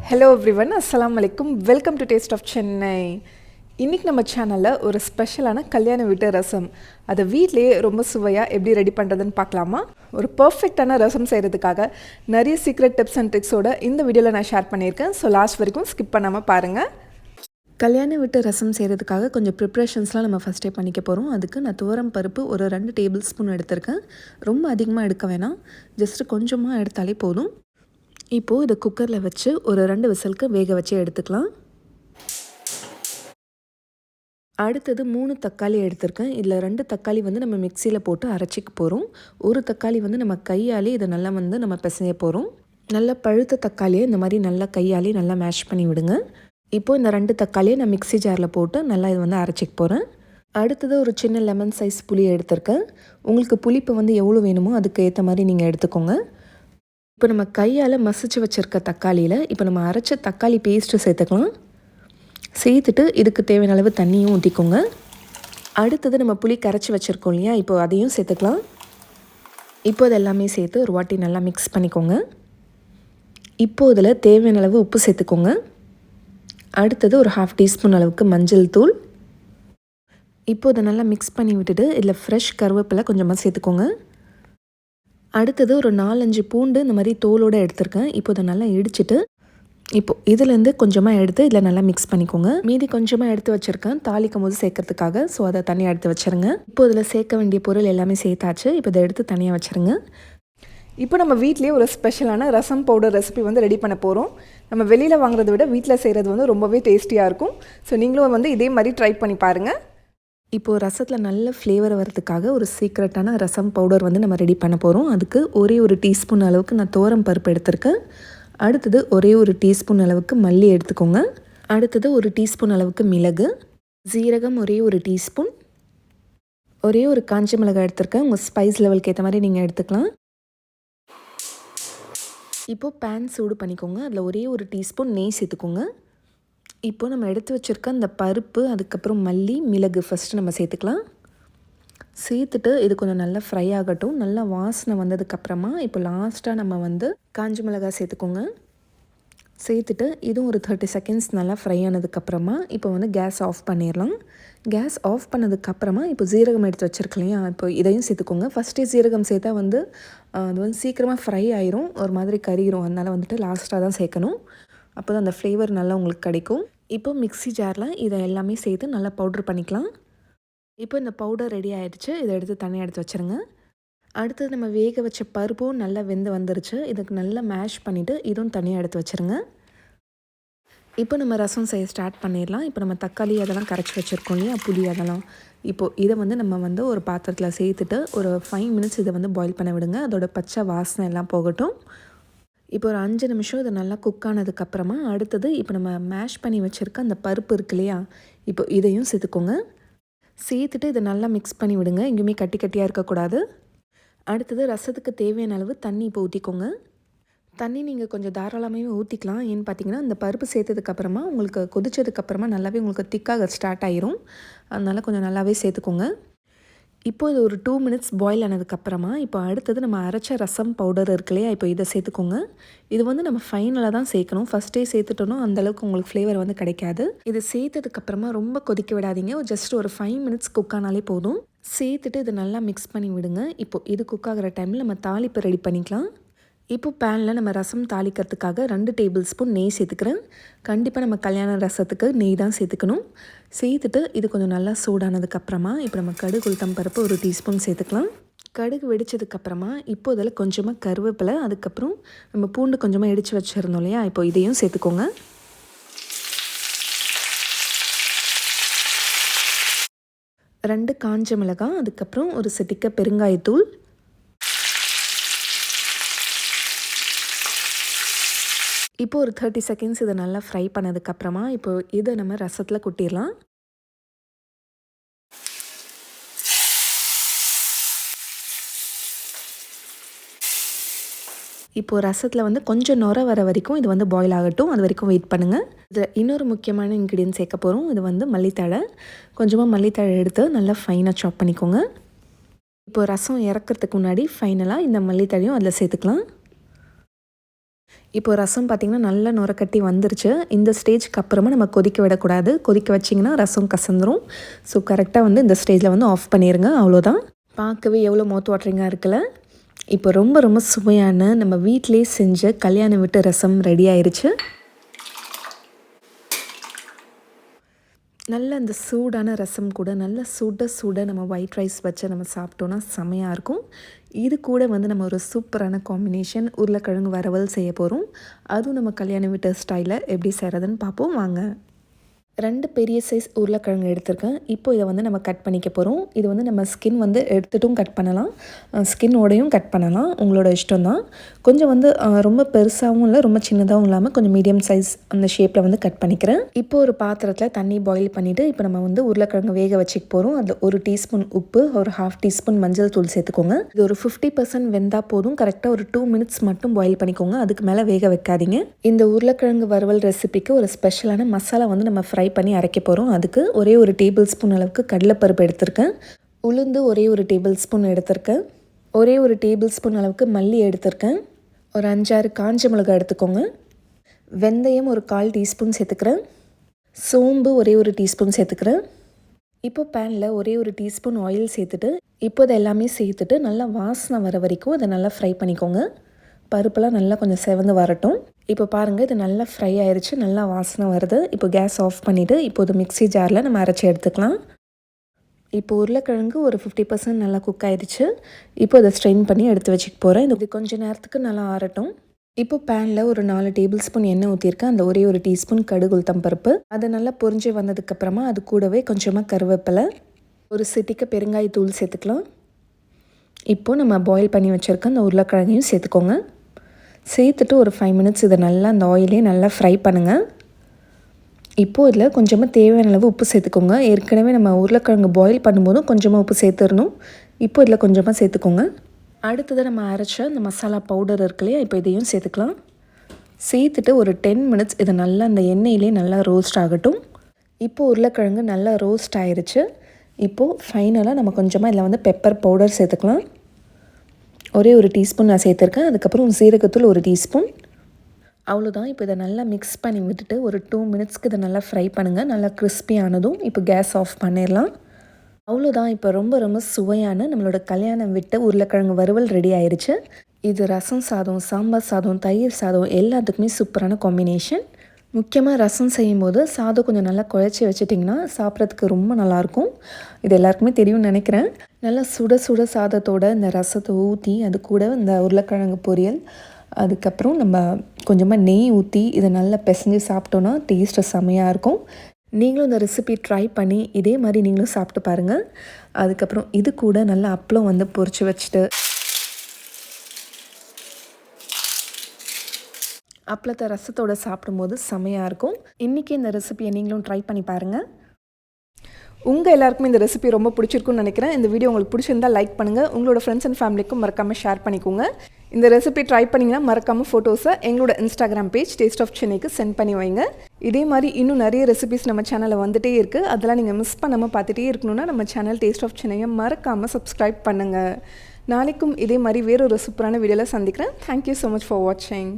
Hello everyone, Assalamu alaikum. Welcome to Taste of Chennai. இன்னைக்கு நம்ம சேனல்ல ஒரு ஸ்பெஷலான கல்யாண வீட்டு ரசம் அதை வீட்லயே ரொம்ப சுவையா எப்படி ரெடி பண்றதுன்னு பார்க்கலாமா? ஒரு பெர்ஃபெக்ட்டான ரசம் செய்யிறதுக்காக நிறைய சீக்ரெட் டிப்ஸ் அண்ட் ட்ரிக்ஸோட இந்த வீடியோல நான் ஷேர் பண்ணியிருக்கேன். சோ லாஸ்ட் வரைக்கும் ஸ்கிப் பண்ணாம பாருங்க. கல்யாண வீட்டு ரசம் செய்யிறதுக்காக கொஞ்சம் ப்ரிப்பரேஷன்ஸ்லாம் நம்ம ஃபர்ஸ்டே பண்ணிக்க போறோம். அதுக்கு நான் துவரம் பருப்பு ஒரு 2 டேபிள் ஸ்பூன் எடுத்துர்க்கேன். ரொம்ப அதிகமா எடுக்க வேணாம். ஜஸ்ட் கொஞ்சமா எடுத்தாலே போதும். இப்போ இத குக்கர்ல வச்சு ஒரு 2 விசிலுக்கு வேக வச்சு எடுத்துக்கலாம். அடுத்தது 3 தக்காளி எடுத்துர்க்கேன். இதுல 2 தக்காளி வந்து நம்ம மிக்ஸில போட்டு அரைச்சிக்க போறோம். ஒரு தக்காளி வந்து நம்ம கையாலே இத நல்லா வந்து நம்ம பிசைய போறோம். நல்ல பழுத்த தக்காளியை இந்த மாதிரி நல்லா கையாலே நல்லா மேஷ் பண்ணி விடுங்க. இப்போ இந்த 2 தக்காளியை நான் மிக்ஸி ஜார்ல போட்டு நல்லா இது வந்து அரைச்சிக்க போறேன். அடுத்தது ஒரு சின்ன லெமன் சைஸ் புளி எடுத்துர்க்கேன். உங்களுக்கு புளிப்பு வந்து எவ்வளவு வேணுமோ அதுக்கு ஏத்த மாதிரி நீங்க எடுத்துக்கோங்க. இப்போ நம்ம கையால மசிச்சு வச்சிருக்க தக்காளியில இப்போ நம்ம அரைச்ச தக்காளி பேஸ்ட் சேர்த்துக்கலாம். சேர்த்துட்டு இதுக்கு தேவையான அளவு தண்ணியும் ஊற்றிக்கோங்க. அடுத்தது நம்ம புளி கரைச்சி வச்சுருக்கோம் இல்லையா, இப்போ அதையும் சேர்த்துக்கலாம். இப்போ அது எல்லாமே சேர்த்து ஒரு வாட்டி நல்லா மிக்ஸ் பண்ணிக்கோங்க. இப்போ இதில் தேவையான அளவு உப்பு சேர்த்துக்கோங்க. அடுத்தது ஒரு 1/2 டீஸ்பூன் அளவுக்கு மஞ்சள் தூள். இப்போ இதை நல்லா மிக்ஸ் பண்ணி விட்டுட்டு இதில் ஃப்ரெஷ் கருவேப்பிலை கொஞ்சமாக சேர்த்துக்கோங்க. அடுத்தது ஒரு 4-5 பூண்டு இந்த மாதிரி தோலோடு எடுத்துருக்கேன். இப்போ இதை நல்லா இடிச்சிட்டு இப்போ இதுலேருந்து கொஞ்சமாக எடுத்து இதில் நல்லா மிக்ஸ் பண்ணிக்கோங்க. மீதி கொஞ்சமாக எடுத்து வச்சுருக்கேன் தாளிக்கும் போது சேர்க்கறதுக்காக. ஸோ அதை தனியாக எடுத்து வச்சுருங்க. இப்போ இதில் சேர்க்க வேண்டிய பொருள் எல்லாமே சேர்த்தாச்சு. இப்போ இதை எடுத்து தனியாக வச்சுருங்க. இப்போ நம்ம வீட்லேயே ஒரு ஸ்பெஷலான ரசம் பவுடர் ரெசிபி வந்து ரெடி பண்ண போகிறோம். நம்ம வெளியில் வாங்குறத விட வீட்டில் செய்கிறது வந்து ரொம்பவே டேஸ்டியாக இருக்கும். ஸோ நீங்களும் வந்து இதே மாதிரி ட்ரை பண்ணி பாருங்கள். இப்போது ரசத்தில் நல்ல ஃப்ளேவர் வரதுக்காக ஒரு சீக்ரெட்டான ரசம் பவுடர் வந்து நம்ம ரெடி பண்ண போகிறோம். அதுக்கு ஒரே ஒரு டீஸ்பூன் அளவுக்கு நான் துவரம் பருப்பு எடுத்திருக்கேன். அடுத்தது ஒரே ஒரு டீஸ்பூன் அளவுக்கு மல்லி எடுத்துக்கோங்க. அடுத்தது ஒரு டீஸ்பூன் அளவுக்கு மிளகு, ஜீரகம் ஒரே ஒரு டீஸ்பூன், ஒரே ஒரு காஞ்ச மிளகாய் எடுத்திருக்கேன். உங்கள் ஸ்பைஸ் லெவலுக்கு ஏற்ற மாதிரி நீங்கள் எடுத்துக்கலாம். இப்போது பேன் சூடு பண்ணிக்கோங்க. அதில் ஒரே ஒரு டீஸ்பூன் நெய் சேர்த்துக்கோங்க. இப்போ நம்ம எடுத்து வச்சுருக்க அந்த பருப்பு, அதுக்கப்புறம் மல்லி, மிளகு ஃபஸ்ட்டு நம்ம சேர்த்துக்கலாம். சேர்த்துட்டு இது கொஞ்சம் நல்லா ஃப்ரை ஆகட்டும். நல்லா வாசனை வந்ததுக்கப்புறமா இப்போ லாஸ்ட்டாக நம்ம வந்து காஞ்ச மிளகாய் சேர்த்துக்கோங்க. சேர்த்துட்டு இதுவும் ஒரு 30 செகண்ட்ஸ் நல்லா ஃப்ரை ஆனதுக்கப்புறமா இப்போ வந்து கேஸ் ஆஃப் பண்ணிடலாம். கேஸ் ஆஃப் பண்ணதுக்கப்புறமா இப்போ ஜீரகம் எடுத்து வச்சுருக்கோம் இல்லையா, இப்போ இதையும் சேர்த்துக்கோங்க. ஃபஸ்ட்டே ஜீரகம் சேர்த்தா வந்து அது வந்து சீக்கிரமாக ஃப்ரை ஆயிரும், ஒரு மாதிரி கறிரும். அதனால் வந்துட்டு லாஸ்ட்டாக தான் சேர்க்கணும். அப்போ தான் அந்த ஃப்ளேவர் நல்லா உங்களுக்கு கிடைக்கும். இப்போ மிக்ஸி ஜாரில் இதை எல்லாமே சேர்த்து நல்லா பவுட்ரு பண்ணிக்கலாம். இப்போ இந்த பவுடர் ரெடி ஆகிடுச்சு. இதை எடுத்து தனியாக எடுத்து வச்சுருங்க. அடுத்தது நம்ம வேக வச்ச பருப்பும் நல்லா வெந்து வந்துருச்சு. இதுக்கு நல்லா மேஷ் பண்ணிவிட்டு இதுவும் தனியாக எடுத்து வச்சுருங்க. இப்போ நம்ம ரசம் செய்ய ஸ்டார்ட் பண்ணிடலாம். இப்போ நம்ம தக்காளி அதெல்லாம் கரைச்சி வச்சுருக்கோம் இல்லையா, புளி அதெல்லாம், இப்போது இதை வந்து நம்ம வந்து ஒரு பாத்திரத்தில் சேர்த்துட்டு ஒரு 5 மினிட்ஸ் இதை வந்து பாயில் பண்ண விடுங்க. அதோட பச்சை வாசனை எல்லாம் போகட்டும். இப்போ ஒரு 5 நிமிஷம் இதை நல்லா குக் ஆனதுக்கப்புறமா அடுத்தது இப்போ நம்ம மேஷ் பண்ணி வச்சுருக்க அந்த பருப்பு இருக்கு இல்லையா, இப்போ இதையும் சேர்த்துக்கோங்க. சேர்த்துட்டு இதை நல்லா மிக்ஸ் பண்ணி விடுங்க. எங்கேயுமே கட்டி கட்டியாக இருக்கக்கூடாது. அடுத்தது ரசத்துக்கு தேவையான அளவு தண்ணி இப்போ ஊற்றிக்கோங்க. தண்ணி நீங்கள் கொஞ்சம் தாராளமாகவே ஊற்றிக்கலாம். ஏன்னு பார்த்தீங்கன்னா இந்த பருப்பு சேர்த்ததுக்கப்புறமா உங்களுக்கு கொதிச்சதுக்கப்புறமா நல்லாவே உங்களுக்கு திக்காக ஸ்டார்ட் ஆயிரும். அதனால் கொஞ்சம் நல்லாவே சேர்த்துக்கோங்க. இப்போ இது ஒரு 2 மினிட்ஸ் பாயில் ஆனதுக்கப்புறமா இப்போ அடுத்தது நம்ம அரைச்ச ரசம் பவுடர் இருக்கு இல்லையா, இப்போ இதை சேர்த்துக்கோங்க. இது வந்து நம்ம ஃபைனலாக தான் சேர்க்கணும். ஃபஸ்ட்டே சேர்த்துட்டோன்னா அந்தளவுக்கு உங்களுக்கு ஃப்ளேவர் வந்து கிடைக்காது. இது சேர்த்ததுக்கப்புறமா ரொம்ப கொதிக்க விடாதீங்க. ஜஸ்ட் ஒரு 5 மினிட்ஸ் குக் ஆனாலே போதும். சேர்த்துட்டு இதை நல்லா மிக்ஸ் பண்ணி விடுங்க. இப்போ இது குக் ஆகிற டைமில் நம்ம தாளிப்பு ரெடி பண்ணிக்கலாம். இப்போ பேனில் நம்ம ரசம் தாளிக்கிறதுக்காக 2 டேபிள் ஸ்பூன் நெய் சேர்த்துக்கிறேன். கண்டிப்பாக நம்ம கல்யாண ரசத்துக்கு நெய் தான் சேர்த்துக்கணும். சேர்த்துட்டு இது கொஞ்சம் நல்லா சூடானதுக்கப்புறமா இப்போ நம்ம கடுகு உளுத்தம் பருப்பு ஒரு டீஸ்பூன் சேர்த்துக்கலாம். கடுகு வெடிச்சதுக்கப்புறமா இப்போ இதில் கொஞ்சமாக கருவேப்பிலை, அதுக்கப்புறம் நம்ம பூண்டு கொஞ்சமாக இடித்து வச்சுருந்தோம் இல்லையா, இப்போ இதையும் சேர்த்துக்கோங்க. ரெண்டு காஞ்ச மிளகாய், அதுக்கப்புறம் ஒரு சிட்டிக்க பெருங்காயத்தூள், இப்போ ஒரு 30 செகண்ட்ஸ் இதை நல்லா ஃப்ரை பண்ணதுக்கப்புறமா இப்போ இதை நம்ம ரசத்தில் கொட்டிடலாம். இப்போது ரசத்தில் வந்து கொஞ்சம் நுர வர வரைக்கும் இது வந்து பாயில் ஆகட்டும். அது வரைக்கும் வெயிட் பண்ணுங்கள். இது இன்னொரு முக்கியமான இன்க்ரீடியன்ட் சேர்க்க போகிறோம். இது வந்து மல்லித்தழை. கொஞ்சமாக மல்லித்தழை எடுத்து நல்லா ஃபைனாக சாப் பண்ணிக்கோங்க. இப்போது ரசம் இறக்கிறதுக்கு முன்னாடி ஃபைனலாக இந்த மல்லித்தழையும் அதில் சேர்த்துக்கலாம். இப்போ ரசம் பார்த்திங்கன்னா நல்லா நுரக்கட்டி வந்துருச்சு. இந்த ஸ்டேஜ்க்கு அப்புறமா நம்ம கொதிக்க விடக்கூடாது. கொதிக்க வச்சிங்கன்னா ரசம் கசந்துரும். ஸோ கரெக்டாக வந்து இந்த ஸ்டேஜில் வந்து ஆஃப் பண்ணிடுங்க. அவ்வளோதான். பார்க்கவே எவ்வளோ மவுத் வாட்டரிங்காக இருக்குல்ல. இப்போ ரொம்ப ரொம்ப சுவையான நம்ம வீட்டிலேயே செஞ்ச கல்யாண வீட்டு ரசம் ரெடி ஆயிடுச்சு. நல்ல அந்த சூடான ரசம் கூட நல்ல சுட நம்ம ஒயிட் ரைஸ் வச்சு நம்ம சாப்பிட்டோன்னா செமையாக இருக்கும். இது கூட வந்து நம்ம ஒரு சூப்பரான காம்பினேஷன் உருளைக்கிழங்கு வறுவல் செய்ய போகிறோம். அதுவும் நம்ம கல்யாண வீட்டு ஸ்டைலில் எப்படி செய்கிறதுன்னு பார்ப்போம் வாங்க. 2 பெரிய சைஸ் உருளைக்கிழங்கு எடுத்திருக்கேன். இப்போ இதை வந்து நம்ம கட் பண்ணிக்க போகிறோம். இது வந்து நம்ம ஸ்கின் வந்து எடுத்துட்டும் கட் பண்ணலாம், ஸ்கின்னோடையும் கட் பண்ணலாம், உங்களோட இஷ்டம் தான். கொஞ்சம் வந்து ரொம்ப பெருசாகவும் இல்லை ரொம்ப சின்னதாகவும் இல்லாமல் கொஞ்சம் மீடியம் சைஸ் அந்த ஷேப்பில் வந்து கட் பண்ணிக்கிறேன். இப்போ ஒரு பாத்திரத்தில் தண்ணி பாயில் பண்ணிவிட்டு இப்போ நம்ம வந்து உருளைக்கிழங்கு வேக வச்சுக்க போகிறோம். அதில் 1 டீஸ்பூன் உப்பு, ஒரு 1/2 டீஸ்பூன் மஞ்சள் தூள் சேர்த்துக்கோங்க. இது ஒரு 50% வெந்தால் போதும். கரெக்டாக ஒரு 2 மினிட்ஸ் மட்டும் பாயில் பண்ணிக்கோங்க. அதுக்கு மேலே வேக வைக்காதீங்க. இந்த உருளைக்கிழங்கு வறுவல் ரெசிபிக்கு ஒரு ஸ்பெஷலான மசாலா வந்து நம்ம ஃப்ரை பண்ணி அரைக்க போகிறோம். அதுக்கு ஒரே 1 டேபிள் ஸ்பூன் அளவுக்கு கடலைப்பருப்பு எடுத்திருக்கேன். உளுந்து ஒரே 1 டேபிள் ஸ்பூன் எடுத்திருக்கேன். ஒரே 1 டேபிள் ஸ்பூன் அளவுக்கு மல்லி எடுத்திருக்கேன். ஒரு 5-6 காஞ்ச மிளகாய் எடுத்துக்கோங்க. வெந்தயம் ஒரு 1/4 டீஸ்பூன் சேர்த்துக்கிறேன். சோம்பு ஒரே 1 டீஸ்பூன் சேர்த்துக்கிறேன். இப்போ பேனில் ஒரே 1 டீஸ்பூன் ஆயில் சேர்த்துட்டு இப்போ இதை எல்லாமே சேர்த்துட்டு நல்லா வாசனை வர வரைக்கும் அதை நல்லா ஃப்ரை பண்ணிக்கோங்க. பருப்பெல்லாம் நல்லா கொஞ்சம் செவந்து வரட்டும். இப்போ பாருங்கள், இது நல்லா ஃப்ரை ஆயிடுச்சு, நல்லா வாசனை வருது. இப்போ கேஸ் ஆஃப் பண்ணிவிட்டு இப்போது மிக்ஸி ஜாரில் நம்ம அரைச்சி எடுத்துக்கலாம். இப்போ உருளைக்கிழங்கு ஒரு 50% நல்லா குக் ஆயிடுச்சு. இப்போ இதை ஸ்ட்ரெயின் பண்ணி எடுத்து வச்சுக்க போகிறேன். இது கொஞ்சம் நேரத்துக்கு நல்லா ஆறட்டும். இப்போ பேனில் ஒரு 4 டேபிள் ஸ்பூன் எண்ணெய் ஊற்றிருக்கேன். அந்த ஒரே 1 டீஸ்பூன் கடுகு உளுத்தம் பருப்பு, அதை நல்லா பொரிஞ்சு வந்ததுக்கப்புறமா அது கூடவே கொஞ்சமாக கருவேப்பிலை, ஒரு சிட்டிக்கு பெருங்காயத்தூள் சேர்த்துக்கலாம். இப்போது நம்ம பாயில் பண்ணி வச்சுருக்க அந்த உருளைக்கிழங்கையும் சேர்த்துக்கோங்க. சேர்த்துட்டு ஒரு 5 மினிட்ஸ் இதை நல்லா அந்த ஆயிலே நல்லா ஃப்ரை பண்ணுங்கள். இப்போது இதில் கொஞ்சமாக தேவையான அளவு உப்பு சேர்த்துக்கோங்க. ஏற்கனவே நம்ம உருளைக்கிழங்கு பாயில் பண்ணும்போதும் கொஞ்சமாக உப்பு சேர்த்துடணும். இப்போ இதில் கொஞ்சமாக சேர்த்துக்கோங்க. அடுத்தது நம்ம அரைச்ச இந்த மசாலா பவுடர் இருக்கு இல்லையா, இப்போ இதையும் சேர்த்துக்கலாம். சேர்த்துட்டு ஒரு 10 மினிட்ஸ் இதை நல்லா அந்த எண்ணெயிலே நல்லா ரோஸ்ட் ஆகட்டும். இப்போது உருளைக்கிழங்கு நல்லா ரோஸ்ட் ஆயிடுச்சு. இப்போது ஃபைனலாக நம்ம கொஞ்சமாக இதில் வந்து பெப்பர் பவுடர் சேர்த்துக்கலாம். ஒரே 1 டீஸ்பூன் நான் சேர்த்துருக்கேன். அதுக்கப்புறம் சீரகத்தூள் 1 டீஸ்பூன். அவ்வளோதான். இப்போ இதை நல்லா மிக்ஸ் பண்ணி விட்டுட்டு ஒரு 2 மினிட்ஸ்க்கு இதை நல்லா ஃப்ரை பண்ணுங்கள். நல்லா கிறிஸ்பி ஆனதும் இப்போ கேஸ் ஆஃப் பண்ணிடலாம். அவ்வளோதான். இப்போ ரொம்ப ரொம்ப சுவையான நம்மளோட கல்யாணம் விட்ட உருளைக்கிழங்கு வறுவல் ரெடி ஆயிடுச்சு. இது ரசம் சாதம், சாம்பார் சாதம், தயிர் சாதம் எல்லாத்துக்குமே சூப்பரான காம்பினேஷன். முக்கியமாக ரசம் செய்யும்போது சாதம் கொஞ்சம் நல்லா குழச்சி வச்சிட்டிங்கன்னா சாப்பிட்றதுக்கு ரொம்ப நல்லாயிருக்கும். இது எல்லாருக்குமே தெரியும்னு நினைக்கிறேன். நல்லா சுட சாதத்தோடு இந்த ரசத்தை ஊற்றி அது கூட இந்த உருளைக்கிழங்கு பொரியல், அதுக்கப்புறம் நம்ம கொஞ்சமாக நெய் ஊற்றி இதை நல்லா பிசைஞ்சு சாப்பிட்டோன்னா டேஸ்ட்டு செம்மையாக இருக்கும். நீங்களும் இந்த ரெசிபி ட்ரை பண்ணி இதே மாதிரி நீங்களும் சாப்பிட்டு பாருங்கள். அதுக்கப்புறம் இது கூட நல்லா அப்பளம் வந்து பொரிச்சு வச்சுட்டு அப்பளத்தை ரசத்தோடு சாப்பிடும்போது செமையாக இருக்கும். இன்றைக்கி இந்த ரெசிபியை நீங்களும் ட்ரை பண்ணி பாருங்கள். உங்கள் எல்லாருக்குமே இந்த ரெசிபி ரொம்ப பிடிச்சிருக்குன்னு நினைக்கிறேன். இந்த வீடியோ உங்களுக்கு பிடிச்சிருந்தால் லைக் பண்ணுங்கள். உங்களோட ஃப்ரெண்ட்ஸ் அண்ட் ஃபேமிலிக்கும் மறக்காமல் ஷேர் பண்ணிக்கோங்க. இந்த ரெசிபி ட்ரை பண்ணிங்கன்னா மறக்காமல் ஃபோட்டோஸை எங்களோட இன்ஸ்டாகிராம் பேஜ் டேஸ்ட் ஆஃப் சென்னைக்கு சென்ட் பண்ணி வைங்க. இதே மாதிரி இன்னும் நிறைய ரெசிபிஸ் நம்ம சேனலில் வந்துகிட்டே இருக்குது. அதெல்லாம் நீங்கள் மிஸ் பண்ணாமல் பார்த்துட்டே இருக்கணும்னா நம்ம சேனல் டேஸ்ட் ஆஃப் சென்னையை மறக்காமல் சப்ஸ்கிரைப் பண்ணுங்கள். நாளைக்கும் இதே மாதிரி வேறொரு சூப்பரான வீடியோவில் சந்திக்கிறேன். தேங்க்யூ ஸோ மச் ஃபார் வாட்சிங்.